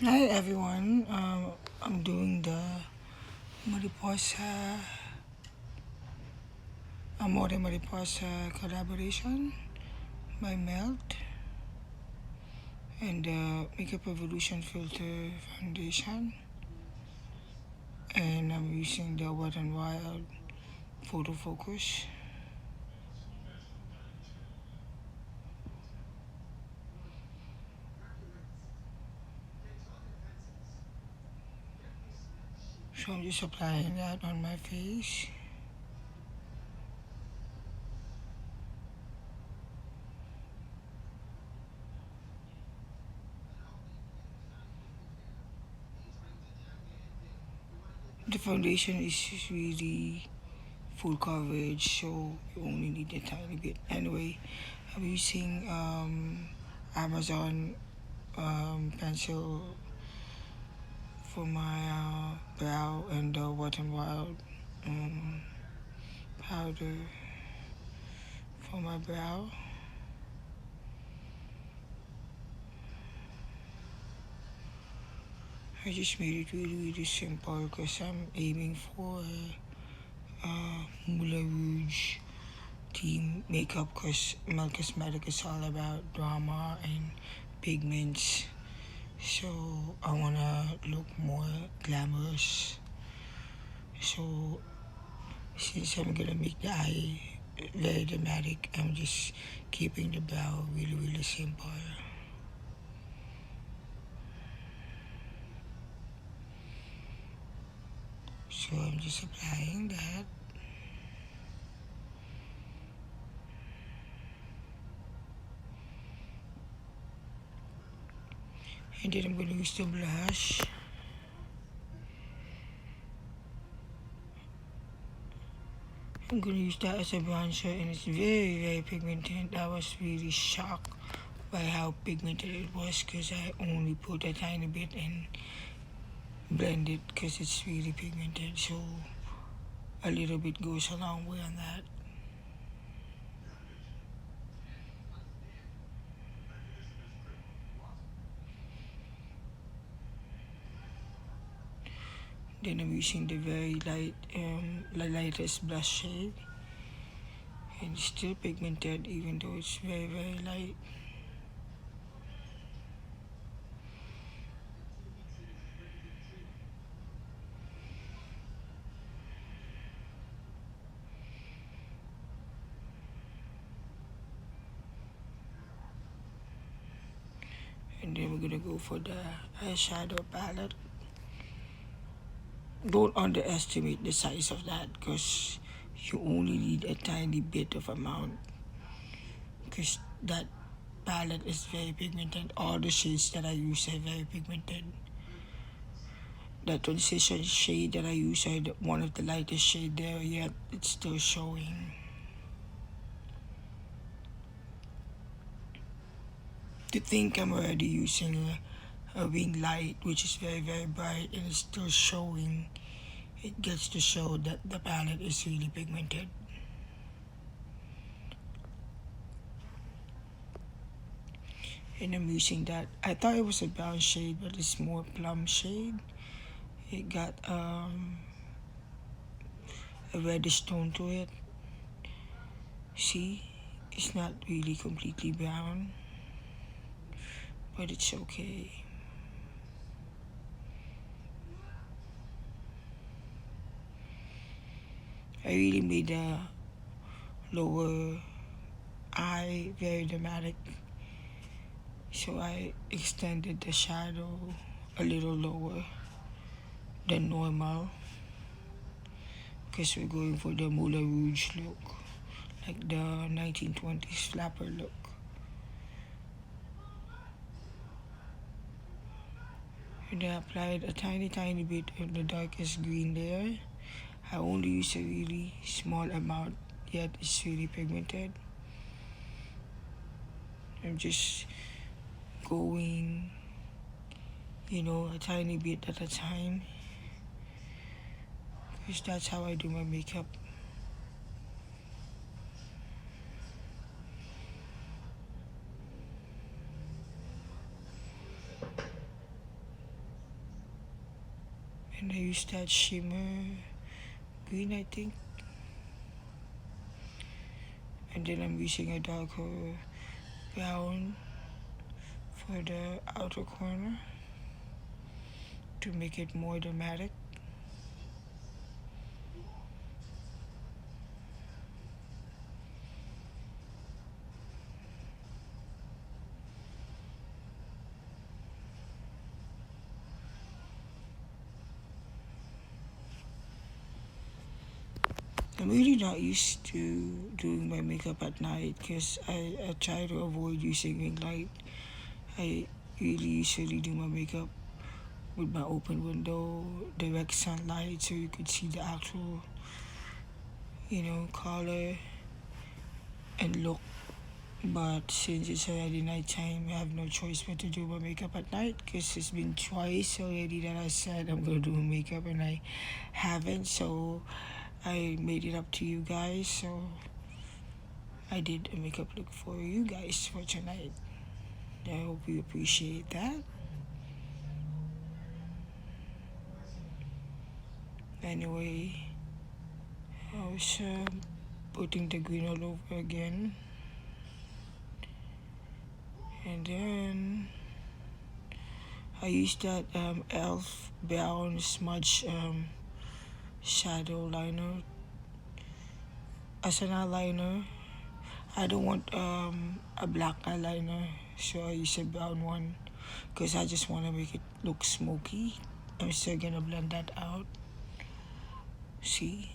Hi everyone, I'm doing the Mariposa Amore y Mariposa collaboration by Melt and the Makeup Evolution Filter Foundation, and I'm using the Wet n Wild photo focus. So I'm just applying that on my face. The foundation is really full coverage, so you only need a tiny bit. Anyway, I'm using Amazon pencil for my brow and the Wet n Wild um, powder for my brow. I just made it really simple because I'm aiming for Moulin Rouge team makeup because my cosmetic is all about drama and pigments. So I wanna look more glamorous. So since I'm gonna make the eye very dramatic, I'm just keeping the brow really simple. So I'm just applying that. And then I'm gonna use the blush. I'm gonna use that as a bronzer, and it's very pigmented. I was really shocked by how pigmented it was because I only put a tiny bit and blend it because it's really pigmented. So a little bit goes a long way on that. Then I'm using the very light, lightest blush shade, and it's still pigmented even though it's very light. And then we're gonna go for the eyeshadow palette. Don't underestimate the size of that because you only need a tiny bit of amount because that palette is very pigmented. All the shades that I use are very pigmented. The transition shade that I use are one of the lightest shade there, yet it's still showing. To think I'm already using a wing light which is very bright and it's still showing, it gets to show that the palette is really pigmented. And I'm using that. I thought it was a brown shade, but it's more plum shade. It got a reddish tone to it. See, it's not really completely brown, but it's okay. I really made the lower eye very dramatic, so I extended the shadow a little lower than normal because we're going for the Moulin Rouge look, like the 1920s flapper look. And I applied a tiny bit of the darkest green there. I only use a really small amount, yet it's really pigmented. I'm just going, a tiny bit at a time, because that's how I do my makeup. And I use that shimmer green, I think. And then I'm using a darker brown for the outer corner to make it more dramatic. I'm really not used to doing my makeup at night because I try to avoid using ring light. I really usually do my makeup with my open window, direct sunlight, so you could see the actual, color and look. But since it's already nighttime, I have no choice but to do my makeup at night because it's been twice already that I said I'm gonna do makeup and I haven't. So I made it up to you guys. So I did a makeup look for you guys for tonight. I hope you appreciate that. Anyway, I was putting the green all over again. And then I used that e.l.f. brown smudge shadow liner as an eyeliner. I don't want a black eyeliner, so I use a brown one because I just want to make it look smoky. I'm still gonna blend that out. See?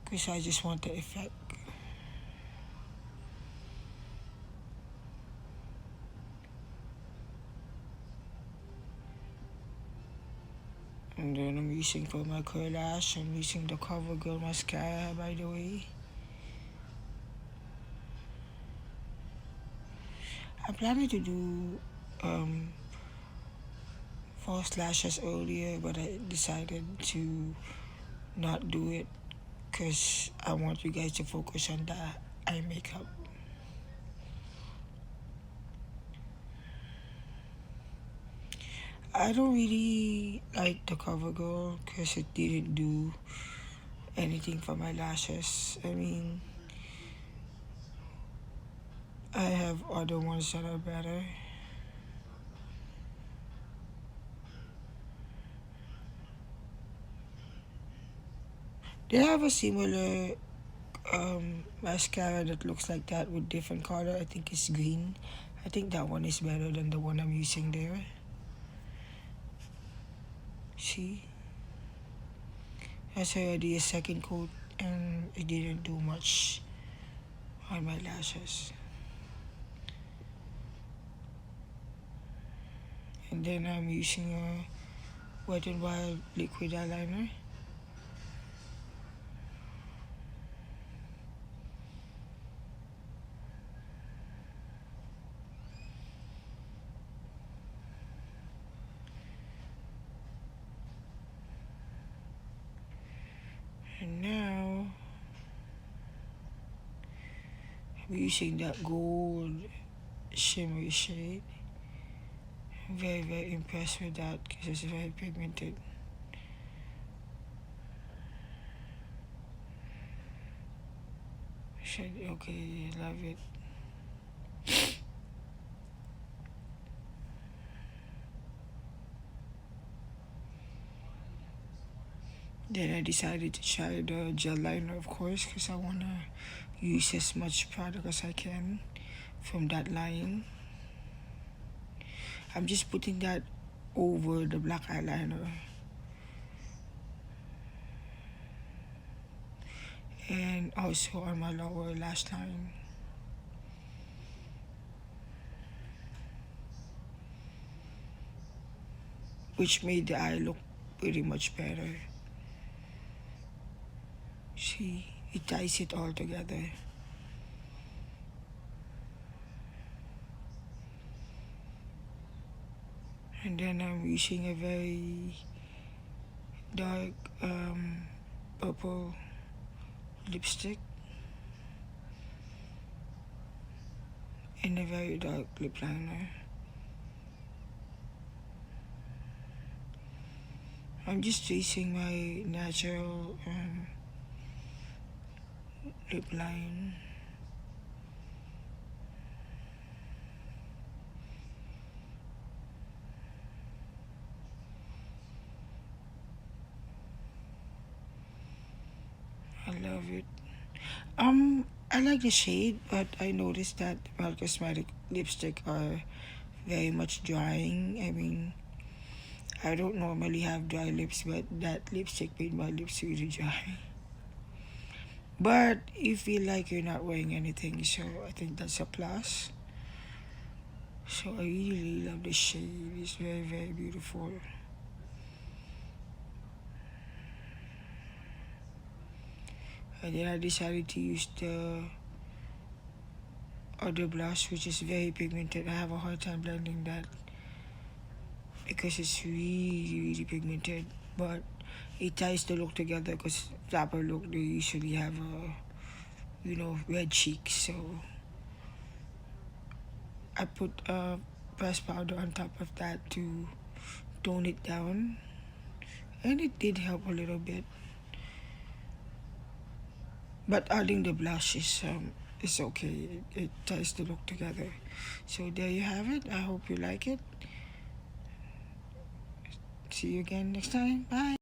Because I just want the effect. And then I'm using for my curl lash, I'm using the CoverGirl mascara, by the way. I planned to do false lashes earlier, but I decided to not do it because I want you guys to focus on the eye makeup. I don't really like the CoverGirl because it didn't do anything for my lashes. I mean, I have other ones that are better. They have a similar mascara that looks like that with different color. I think it's green. I think that one is better than the one I'm using there. See? That's already a second coat and it didn't do much on my lashes. And then I'm using a Wet n Wild liquid eyeliner. And now I'm using that gold shimmery shade. I'm very, very impressed with that because it's very pigmented. Okay, I love it. Then I decided to try the gel liner, of course, because I want to use as much product as I can from that line. I'm just putting that over the black eyeliner. And also on my lower lash line. Which made the eye look pretty much better. See, it ties it all together. And then I'm using a very dark purple lipstick and a very dark lip liner. I'm just tracing my natural lip line. I love it. I like the shade, but I noticed that well, cosmetic lipstick are very much drying. I mean, I don't normally have dry lips, but that lipstick made my lips really dry. But you feel like you're not wearing anything, so I think that's a plus. So I really love the shade. It's very, very beautiful. And then I decided to use the other blush, which is very pigmented. I have a hard time blending that because it's really, really pigmented. But it ties the look together because dapper look, they usually have red cheeks. So I put pressed powder on top of that to tone it down. And it did help a little bit. But adding the blush is okay. It ties the look together. So there you have it. I hope you like it. See you again next time. Bye.